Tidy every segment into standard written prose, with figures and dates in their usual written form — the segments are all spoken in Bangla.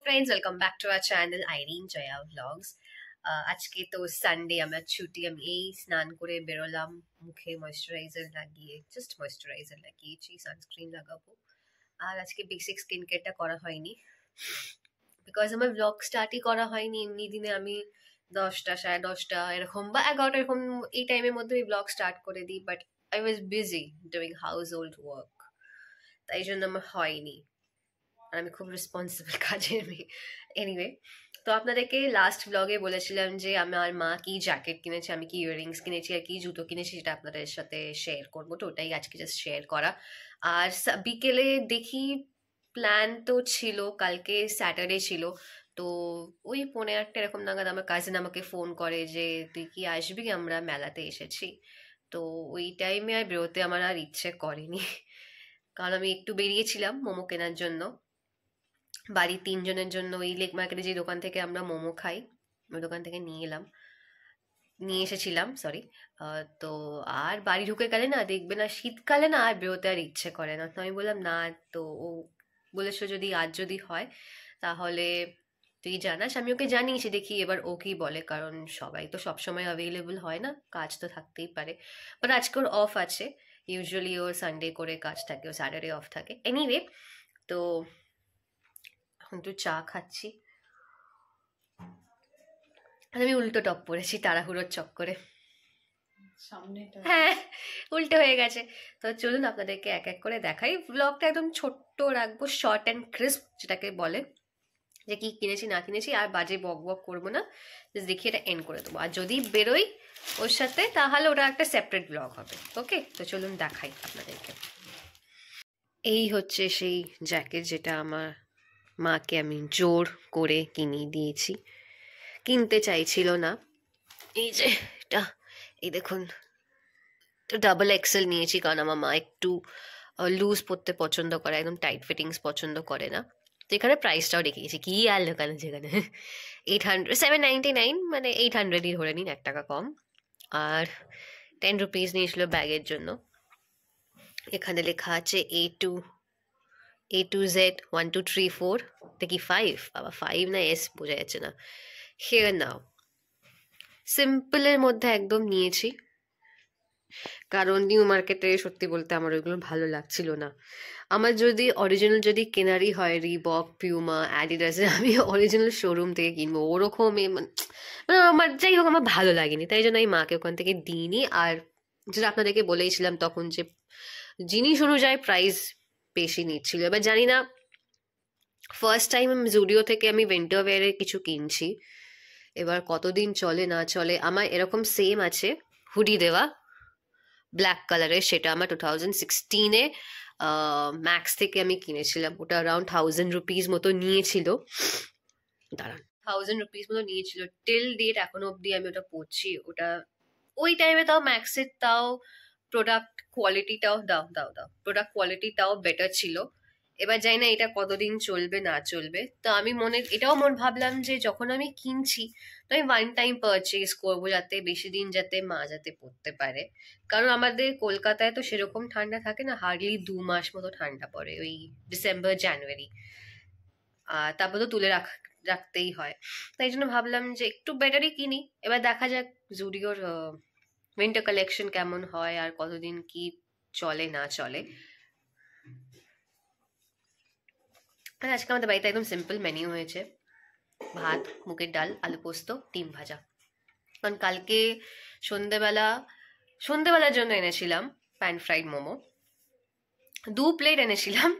Friends, welcome back to our channel Irene Jaya Vlogs. আজকে তো সানডে, আমরা ছুটি। আমি এই স্নান করে বেরোলাম, মুখে ময়শ্চারাইজার লাগিয়ে, জাস্ট ময়শ্চারাইজার লাগিয়েছি, সানস্ক্রিন লাগাবো। আর আজকে বেসিক স্কিন কেয়ারটা করা হয়নি, বিকজ আমার ব্লগ স্টার্টই করা হয়নি। এমনি দিনে আমি 10টা, 10:30 এরকম বা 11টা এরকম এই টাইমের মধ্যে আমি ব্লগ স্টার্ট করে দিই, but I was busy doing house hold work, তাই জন্য আমার হয়নি। আর আমি খুব রেসপন্সিবল কাজের মেয়ে। এনিওয়ে, তো আপনাদেরকে লাস্ট ব্লগে বলেছিলাম যে আমার মা কি জ্যাকেট কিনেছে, আমি কি ইয়াররিংস কিনেছি আর কি জুতো কিনেছি, সেটা আপনাদের সাথে শেয়ার করবো। তো ওটাই আজকে জাস্ট শেয়ার করা। আর বিকেলে দেখি, প্ল্যান তো ছিল, কালকে স্যাটারডে ছিল, তো ওই 8:30 এরকম নাগাদ আমার কাজিন আমাকে ফোন করে যে তুই কি আসবি, আমরা মেলাতে এসেছি। তো ওই টাইমে আর বেরোতে আমার আর ইচ্ছে করেনি, কারণ আমি একটু বেরিয়েছিলাম মোমো কেনার জন্য, বাড়ির 3 জনের জন্য। ওই লেক মার্কেটে যে দোকান থেকে আমরা মোমো খাই, ওই দোকান থেকে নিয়ে এসেছিলাম, সরি। তো আর বাড়ি ঢুকে গেলে না, দেখবে না শীতকালে না আর বেরোতে আর ইচ্ছে করে না। তো আমি বললাম না, তো ও বলেছিল যদি আজ যদি হয় তাহলে তুই জানাস। আমি ওকে জানিয়েছি, দেখি এবার ও কি বলে, কারণ সবাই তো সবসময় অ্যাভেলেবল হয় না, কাজ তো থাকতেই পারে। বাট আজকে ওর অফ আছে, ইউজুয়ালি ওর সানডে করে কাজ থাকে, ও স্যাটারডে অফ থাকে। এনিওয়ে, তো এখন একটু চা খাচ্ছি। আর আমি উল্টো টপ পরেছি তাড়াহুড়োর চক্করে, হ্যাঁ উল্টো হয়ে গেছে। তো চলুন আপনাদেরকে এক এক করে দেখাই। ব্লগটা একদম ছোট্ট রাখবো, শর্ট অ্যান্ড ক্রিস্প যেটাকে বলে, যে কি কিনেছি না কিনেছি, আর বাজে বক বক করবো না, জাস্ট দেখিয়ে এটা এন্ড করে দেবো। আর যদি বেরোই ওর সাথে তাহলে ওটা একটা সেপারেট ব্লগ হবে। ওকে, তো চলুন দেখাই আপনাদেরকে। এই হচ্ছে সেই জ্যাকেট যেটা আমার মাকে আমি জোর করে কিনে দিয়েছি, কিনতে চাইছিল না। এই যে এটা, এই দেখুন, তো ডাবল এক্সেল নিয়েছি, কারণ আমার মা একটু লুজ পরতে পছন্দ করে, একদম টাইট ফিটিংস পছন্দ করে না। তো এখানে প্রাইসটাও রেখে গেছি, কি আর লোকানো যেখানে 799, মানে 800ই ধরে নিন, 1 টাকা কম। আর 10 রুপিস নিয়েছিল ব্যাগের জন্য। এখানে লেখা আছে A to Z 1 2 3 4, দেখি 5, বাবা 5 না S বোঝা যাচ্ছে না। হিয়ার নাও, সিম্পলের মধ্যে একদম নিয়েছি, কারণ নিউ মার্কেটে সত্যি বলতে আমার ওইগুলো ভালো লাগছিল না। আমার যদি অরিজিনাল যদি কেনারই হয়, রিবক, পিউমা, অ্যাডিডাস, আমি অরিজিনাল শোরুম থেকে কিনবো, ওরকম মানে আমার যাই হোক আমার ভালো লাগেনি, তাই জন্য আমি মাকে ওখান থেকে দিইনি। আর যেটা আপনাদেরকে বলেইছিলাম তখন, যে জিনিস অনুযায়ী প্রাইস বেশি নিচ্ছিল। এবার জানি না, ফার্স্ট টাইম জুডিও থেকে আমি উইন্টার ওয়্যারের কিছু কিনছি, এবার কতদিন চলে না চলে। আমার এরকম সেম আছে হুডি দেওয়া ব্ল্যাক কালারের, সেটা আমার 2016-এ ম্যাক্স থেকে আমি কিনেছিলাম। ওটা অ্যারাউন্ড 1000 রুপিস মতো নিয়েছিল, দাঁড়ান, 1000 রুপিস মতো নিয়েছিল। টিল ডেট এখনো অব্দি আমি ওটা পরছি। ওটা ওই টাইমে তাও ম্যাক্সের, তাও প্রোডাক্ট কোয়ালিটিটাও প্রোডাক্ট কোয়ালিটিটাও বেটার ছিল। এবার জানি না এটা কতদিন চলবে না চলবে। তো আমি এটাও ভাবলাম যে যখন আমি কিনছি, তো আমি ওয়ান টাইম পারচেজ করবো, যাতে বেশি দিন যাতে মা যাতে পড়তে পারে। কারণ আমাদের কলকাতায় তো সেরকম ঠান্ডা থাকে না, হার্ডলি 2 মাস মতো ঠান্ডা পড়ে, ওই ডিসেম্বর জানুয়ারি। তারপর তো তুলে রাখতেই হয়, তাই জন্য ভাবলাম যে একটু বেটারই কিনি। এবার দেখা যাক জুডিওর উইন্টার কালেকশন কেমন হয়, আর কতদিন কি চলে না চলে। আর আজকে আমাদের বাড়িতে একদম সিম্পল মেনু হয়েছে, ভাত, মুগের ডাল, আলু পোস্ত, ডিম ভাজা। কারণ কালকে সন্ধেবেলার জন্য এনেছিলাম প্যান ফ্রাইড মোমো, 2 প্লেট এনেছিলাম।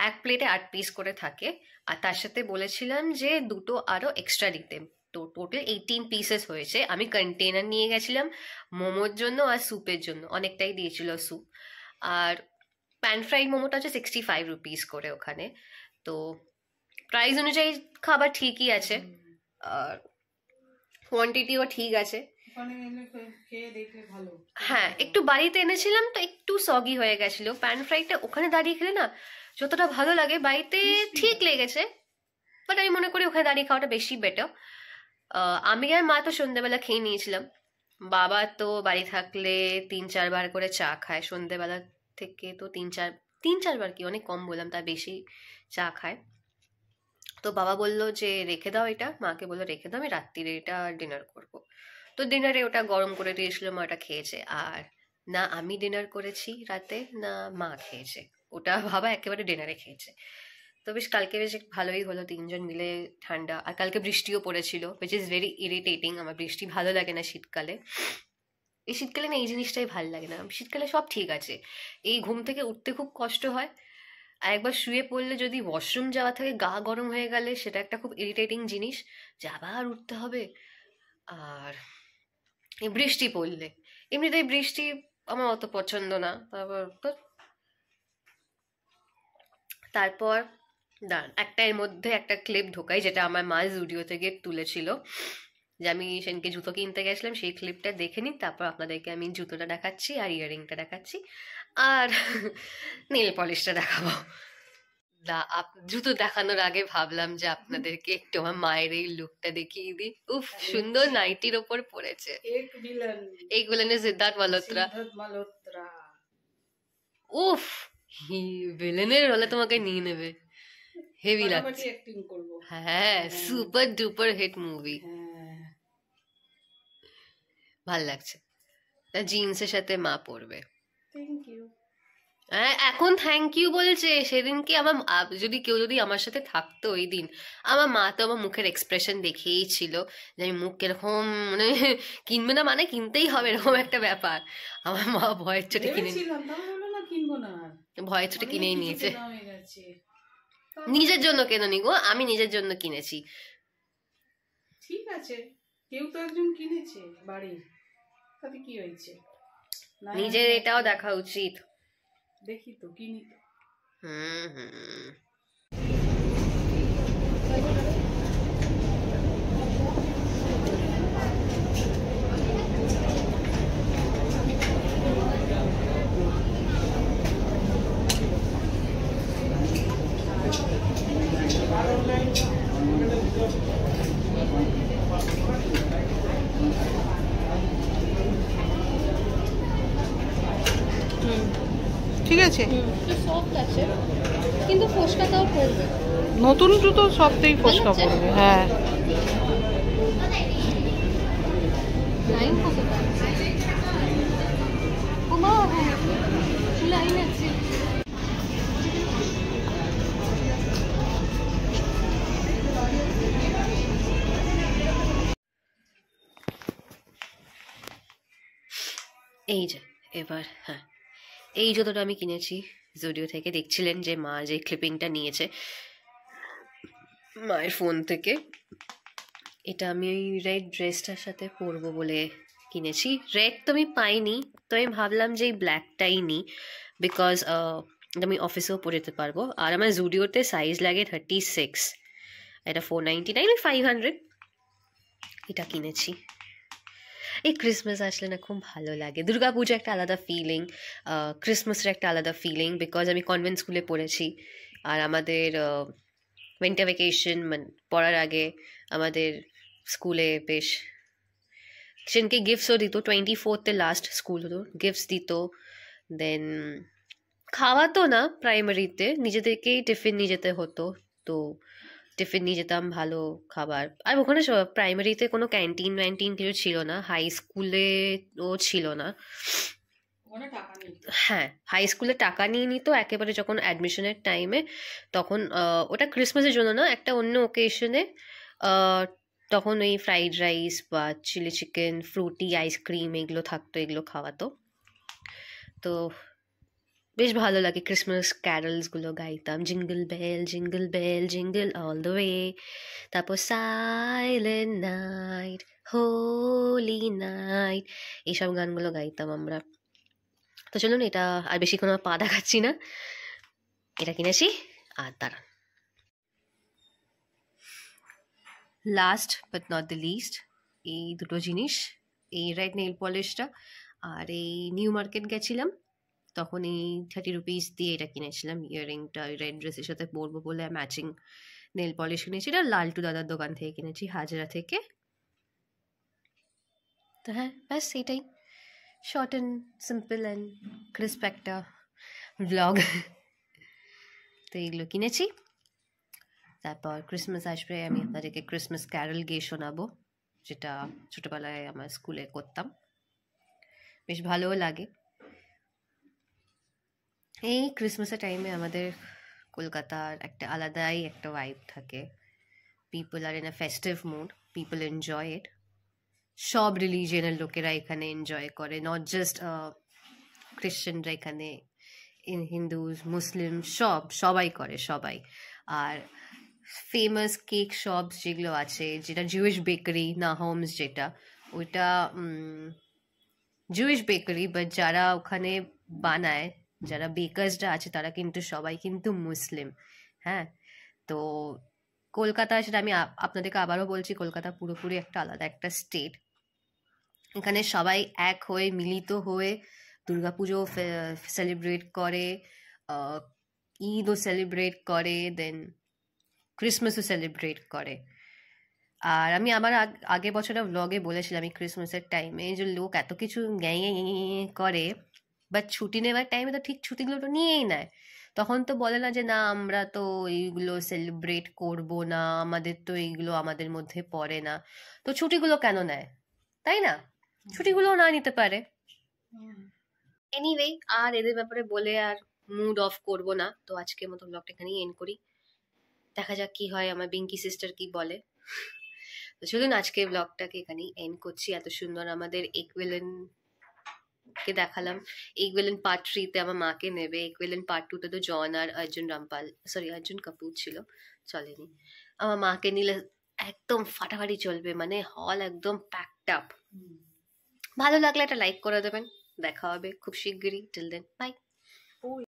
1 প্লেটে 8 পিস করে থাকে, আর তার সাথে বলেছিলাম যে 2টো আরো এক্সট্রা দিতে। তো টোটাল 18 পিসেস হয়েছে। আমি কন্টেনার নিয়ে গেছিলাম মোমোর জন্য আর স্যুপের জন্য, অনেকটাই দিয়েছিল স্যুপ। আর প্যান ফ্রাইড মোমোটা হচ্ছে 65 রুপিস করে ওখানে। তো প্রাইস অনুযায়ী খাবার ঠিকই আছে, আর কোয়ান্টিটিও ঠিক আছে। হ্যাঁ, একটু বাড়িতে এনেছিলাম তো একটু সগি হয়ে গেছিল। প্যান ফ্রাইটা ওখানে দাঁড়িয়ে খেলে না যতটা ভালো লাগে, বাড়িতে ঠিক লেগেছে, বাট আমি মনে করি ওখানে দাঁড়িয়ে খাওয়াটা বেশি বেটার। আমি আর মা তো সন্ধ্যেবেলা খেয়ে নিয়েছিলাম। বাবা তো বাড়ি থাকলে 3-4 বার করে চা খায় সন্ধ্যেবেলা থেকে, তো 3-4 বার কি, অনেক কম বললাম, তার বেশি চা খায়। তো বাবা বলল যে রেখে দাও এটা, মাকে বললো রেখে দাও, আমি রাত্রিরে এটা ডিনার করব। তো ডিনারে ওটা গরম করে দিয়েছিল, মা ওটা খেয়েছে। আর না আমি ডিনার করেছি রাতে, না মা খেয়েছে, ওটা বাবা একেবারে ডিনারে খেয়েছে। তো বেশ কালকে বেশ ভালোই হলো, তিনজন মিলে ঠান্ডা। আর কালকে বৃষ্টিও পড়েছিল, উইচ ইজ ভেরি ইরিটেটিং। আমার বৃষ্টি ভালো লাগে না শীতকালে। এই শীতকালে না এই জিনিসটাই ভালো লাগে না, শীতকালে সব ঠিক আছে, এই ঘুম থেকে উঠতে খুব কষ্ট হয়। আর একবার শুয়ে পড়লে যদি ওয়াশরুম যাওয়া থেকে গা গরম হয়ে গেলে সেটা একটা খুব ইরিটেটিং জিনিস, যে আবার উঠতে হবে। আর এই বৃষ্টি পড়লে, এমনিতেই বৃষ্টি আমার অত পছন্দ না, তারপর দাঁড়ান একটা এর মধ্যে একটা ক্লিপ ঢোকাই, যেটা আমার মা জুডিও থেকে তুলেছিল, যে আমি সেদিনকে জুতো কিনতে গেছিলাম, সেই ক্লিপটা দেখে নিন, তারপর আপনাদেরকে আমি জুতোটা দেখাচ্ছি আর ইয়াররিংটা দেখাচ্ছি আর নেল পলিশটা দেখাবো। জুতো দেখানোর আগে ভাবলাম যে আপনাদেরকে একটু আমার মায়ের এই লুকটা দেখিয়ে দিই। উফ, সুন্দর নাইটির ওপর পড়েছে। এই ভিলেনের সিদ্ধার্থ মালহোত্রা। উফ, ভিলেনের হলে তোমাকে নিয়ে নেবে, হেভি লাগছে। হ্যাঁ, সুপার ডুপার হিট মুভি, ভাল লাগছে। জিন্সের সাথে মা পরবে। এখন থ্যাংক ইউ বলছে, সেদিনকে আমার যদি কেউ যদি আমার সাথে থাকতো ওই দিন, আমার মা তো আমার মুখের এক্সপ্রেশন দেখেই ছিল যে আমি মুখ কিরকম, মানে কিনবে না মানে কিনতেই হবে এরকম একটা ব্যাপার। আমার মা ভয়ের চোটে ভয়ের চোটে কিনেই নিয়েছে। নিজের জন্য কেননি গো, আমি নিজের জন্য কিনেছি। ঠিক আছে, কেউ তো একজন কিনেছে বাড়ির, তাতে কি হয়েছে, নিজের এটাও দেখা উচিত। দেখি তো কিনি তো। ঠিক আছে, সফট আছে কিন্তু ফোসকাটাও পড়বে, নতুন জুতো সবটাই ফোসকা পড়বে। হ্যাঁ, লাইন কতটা? ওমা, লাইন আছে। এই যে এবার, হ্যাঁ, এই জুতোটা আমি কিনেছি জুডিও থেকে। দেখছিলেন যে মা যে ক্লিপিংটা নিয়েছে মায়ের ফোন থেকে, এটা আমি ওই রেড ড্রেসটার সাথে পরবো বলে কিনেছি। রেড তো আমি পাইনি, তো আমি ভাবলাম যে এই ব্ল্যাকটাই নিই, বিকজ আমি অফিসেও পরে যেতে পারবো। আর আমার জুডিওতে সাইজ লাগে 36, এটা 499, 500, এটা কিনেছি। এই ক্রিসমাস আসলে না খুব ভালো লাগে, দুর্গাপুজো একটা আলাদা ফিলিং, ক্রিসমাসের একটা আলাদা ফিলিং, বিকজ আমি কনভেন্ট স্কুলে পড়েছি। আর আমাদের উইন্টার ভ্যাকেশন পড়ার আগে আমাদের স্কুলে বেশ সেদিনকে গিফটসও দিত, 24th লাস্ট স্কুল হতো, গিফটস দিত। দেন খাওয়াতো না, প্রাইমারিতে নিজেদেরকেই টিফিন নিয়ে যেতে হতো, তো টিফিন নিয়ে যেতাম ভালো খাবার। আর ওখানে প্রাইমারিতে কোনো ক্যান্টিন ওয়ান্টিন কিছু ছিল না, হাই স্কুলেও ছিল না। হ্যাঁ, হাই স্কুলে টাকা নিয়ে নিত একেবারে যখন অ্যাডমিশনের টাইমে, তখন ওটা ক্রিসমাসের জন্য না, একটা অন্য ওকেশনে, তখন ওই ফ্রাইড রাইস বা চিলি চিকেন, ফ্রুটি আইসক্রিম এগুলো থাকতো, এগুলো খাওয়াতো। তো বেশ ভালো লাগে, ক্রিসমাস ক্যারলসগুলো গাইতাম, jingle bell jingle all the way, তারপর সাইলেন্ট নাইট হোলি নাইট, এইসব গানগুলো গাইতাম আমরা। তো চলুন, এটা আর বেশিক্ষণ পা দেখাচ্ছি না, এটা কিনেছি। আর দাঁড়ান, last but not the list, এই দুটো জিনিস, এই রেড নেল পলিশটা, আর এই নিউ মার্কেট গেছিলাম তখন এই 30 রুপিস দিয়ে এটা কিনেছিলাম, ইয়াররিংটা রেড ড্রেসের সাথে পরবো বলে ম্যাচিং নেল পলিশ কিনেছি। এটা লালটু দাদার দোকান থেকে কিনেছি, হাজরা থেকে। তো হ্যাঁ, ব্যাস এটাই, short and simple and crisp একটা ব্লগ। তো এইগুলো কিনেছি। তারপর ক্রিসমাস আসবে, আমি আপনাদেরকে ক্রিসমাস ক্যারল গেয়ে শোনাবো, যেটা ছোটবেলায় আমার স্কুলে করতাম, বেশ ভালোও লাগে। এই ক্রিসমাসের টাইমে আমাদের কলকাতার একটা আলাদাই একটা ভাইব থাকে। People are in a festive mood, people enjoy it. সব রিলিজিয়নের লোকেরা এখানে এনজয় করে, নট জাস্ট খ্রিশ্চানরা এখানে, হিন্দুজ, মুসলিম সবাই করে, সবাই। আর ফেমাস কেক শপস যেগুলো আছে, যেটা জুইশ বেকারি, নাহোমস, যেটা ওইটা জুইশ বেকারি, বাট যারা ওখানে বানায়, যারা বেকার্সরা আছে, তারা কিন্তু সবাই কিন্তু মুসলিম। হ্যাঁ, তো কলকাতা, সেটা আমি আপনাদেরকে আবারও বলছি, কলকাতা পুরোপুরি একটা আলাদা একটা স্টেট। এখানে সবাই এক হয়ে, মিলিত হয়ে দুর্গাপুজো সেলিব্রেট করে, ঈদও সেলিব্রেট করে, দেন ক্রিসমাসও সেলিব্রেট করে। আর আমি আমার আগের বছরের ব্লগে বলেছিলাম, এই ক্রিসমাসের টাইমে যে লোক এত কিছু করে, বাট ছুটি নেওয়ার টাইমে তো ঠিক ছুটিগুলো তো নিয়েই নেয়। তখন তো বলে না যে না আমরা তো এইগুলো সেলিব্রেট করব না, আমাদের তো এইগুলো আমাদের মধ্যে পড়ে না। তো ছুটিগুলো কেন নেয়, তাই না? ছুটিগুলোও না নিতে পারে। এনিওয়ে, আর এদের ব্যাপারে বলে আর মুড অফ করব না, তো আজকের মতো ব্লগটা এখানেই এন্ড করি। দেখা যাক কি হয়, আমার বিঙ্কি সিস্টার কি বলে। তো চলুন আজকে ব্লগটাকে এখানেই এন্ড করছি। এত সুন্দর আমাদের একুইলেন কে দেখালাম। একুইলেন পার্ট 3-তে আমার মাকে নেবে, একুইলেন পার্ট 2-তে তো জন আর অর্জুন কাপুর ছিল, চলেনি। আমার মাকে নিলে একদম ফাটাফাটি চলবে, মানে হল একদম প্যাকড আপ। ভালো লাগলে একটা লাইক করে দেবেন। দেখা হবে খুব শিগগিরই। Till then by.